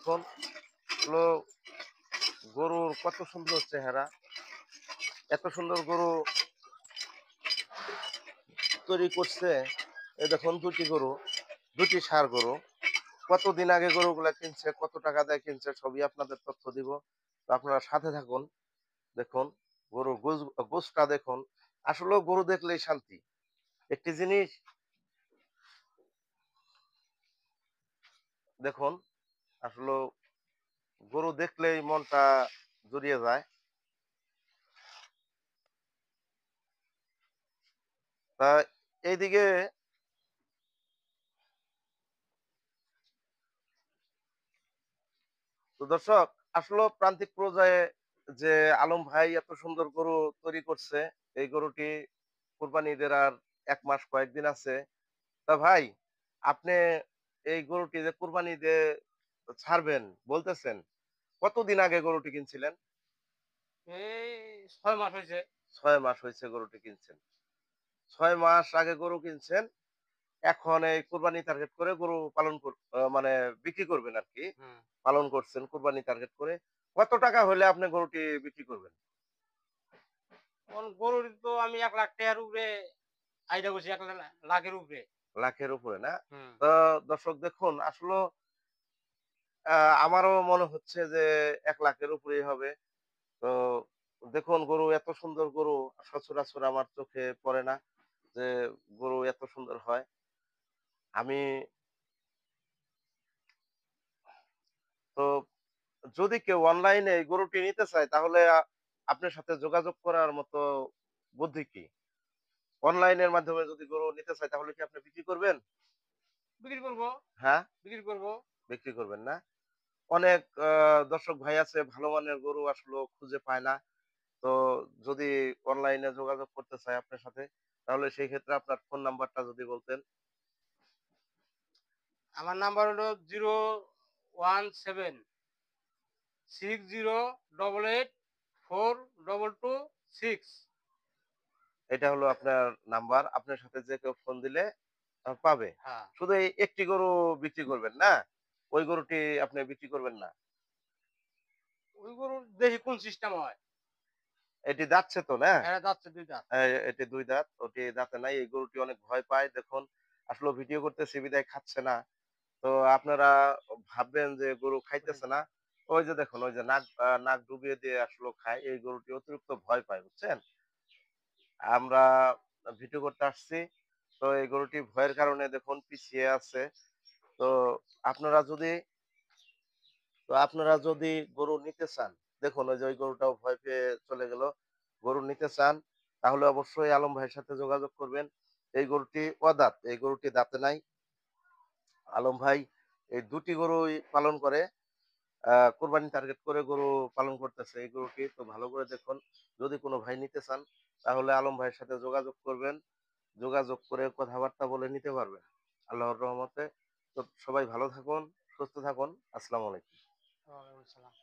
দেখুন হলো গরুর কত সুন্দর চেহারা, এত সুন্দর গরু তৈরি করছে। এই দেখুন দুটি গরু, দুটি ষাঁড় গরু। কতদিন আগে গরুগুলা কিনছে, কত টাকা দিয়ে কিনছে সবই আপনাদের তথ্য দিব। তো আপনারা সাথে থাকুন। দেখুন গরুর গোশটা দেখুন। আসলেও গরু দেখলেই শান্তি। একটি জিনিস দেখুন, আসলেও গরু দেখলেই মনটা জুড়িয়ে যায়। তা এইদিকে তো দর্শক, আসলেও প্রান্তিক পর্যায়ে যে আলম ভাই এত সুন্দর গরু তৈরি করছে, এই গরুটি কুরবানি ঈদের আর ১ মাস কয়েকদিন আছে। তা ভাই, আপনি এই গরুটি যে কুরবানি ঈদে ছাড়বেন বলতেছেন, কতদিন আগে গরুটি কিনছিলেন? এই ৬ মাস হইছে। ৬ মাস হইছে গরুটি কিনছেন। ৬ মাস আগে গরু কিনছেন। এখন এই কুরবানি টার্গেট করে গরু পালন মানে বিক্রি করবেন আরকি। হুম। পালন করছেন কুরবানি টার্গেট করে। কত টাকা হইলে আপনি গরুটি বিক্রি করবেন? এখন গরুর তো আমি ৳১,০০,০০০ উপরে আইডা করছি, ৳১,০০,০০০ উপরে। লাখের উপরে না? হুম। তো দর্শক দেখুন আসলেও আ আমারও মনে হচ্ছে যে ১,০০,০০০ এর উপরেই হবে। তো দেখুন গরু এত সুন্দর গরু সচরাচর আমার চোখে পড়ে না যে গরু এত সুন্দর হয়। আমি তো যদি কেউ অনলাইনে এই গরুটি নিতে চায় তাহলে আপনার সাথে যোগাযোগ করার মতো বুদ্ধি কি? অনলাইনের মাধ্যমে যদি গরু নিতে চায় তাহলে কি আপনি বিক্রি করবেন? বিক্রি করব, হ্যাঁ? বিক্রি করব। বিক্রি করবেন না? অনেক দর্শক ভাই আছে ভালো মানের গরু আসলেও খুঁজে পায় না। তো যদি অনলাইনে যোগাযোগ করতে চায় আপনার সাথে তাহলে সেই ক্ষেত্রে আপনার ফোন নাম্বারটা যদি বলতেন। আমার নাম্বার হলো 017 60884226। এটা হলো আপনার নাম্বার। আপনার সাথে যে কেউ ফোন দিলে পাবে। হ্যাঁ। শুধু এই একটি গরু বিক্রি করবেন না? ওই গরুটি আপনি বিক্রি করবেন না। ওই গরুর দেখি কোন সিস্টেম হয়। এটি যাচ্ছে তো না? এরা যাচ্ছে ২ দাঁত। এটি ২ দাঁত, ওটি দাঁতে নাই। এই গরুটি অনেক ভয় পায়। দেখুন আসলেও ভিডিও করতেছি বিধায় খাচ্ছে না। তো আপনারা ভাববেন যে গরু ওটাই। খাইতেছে না। ওই যে দেখুন ওই যে নাক ডুবিয়ে দিয়ে আসলেও খায়। এই গরুটি অতিরিক্ত ভয় পায়, বুঝছেন? আমরা ভিডিও করতে আসছি। তো এই গরুটি ভয়ের কারণে দেখুন পিছিয়ে আছে। তো আপনারা যদি আপনারা যদি গরু নিতে চান, দেখুন ওই যে ওই গরুটাও ভয় পেয়ে চলে গেল। গরু নিতে চান তাহলে অবশ্যই আলম ভাইয়ের সাথে যোগাযোগ করবেন। এই গরুটি অদাঁত, এই গরুটি দাঁতে নাই। আলম ভাই এই ২ টি গরুই পালন করে। কোরবানি টার্গেট করে গরু পালন করতেছে এই গরুটি। তো ভালো করে দেখুন। যদি কোনো ভাই নিতে চান তাহলে আলম ভাইয়ের সাথে যোগাযোগ করবেন। যোগাযোগ করে কথাবার্তা বলে নিতে পারবেন। আল্লাহর রহমতে। তো সবাই ভালো থাকুন, সুস্থ থাকুন। আসসালামু আলাইকুম। ওয়ালাইকুম আসসালাম।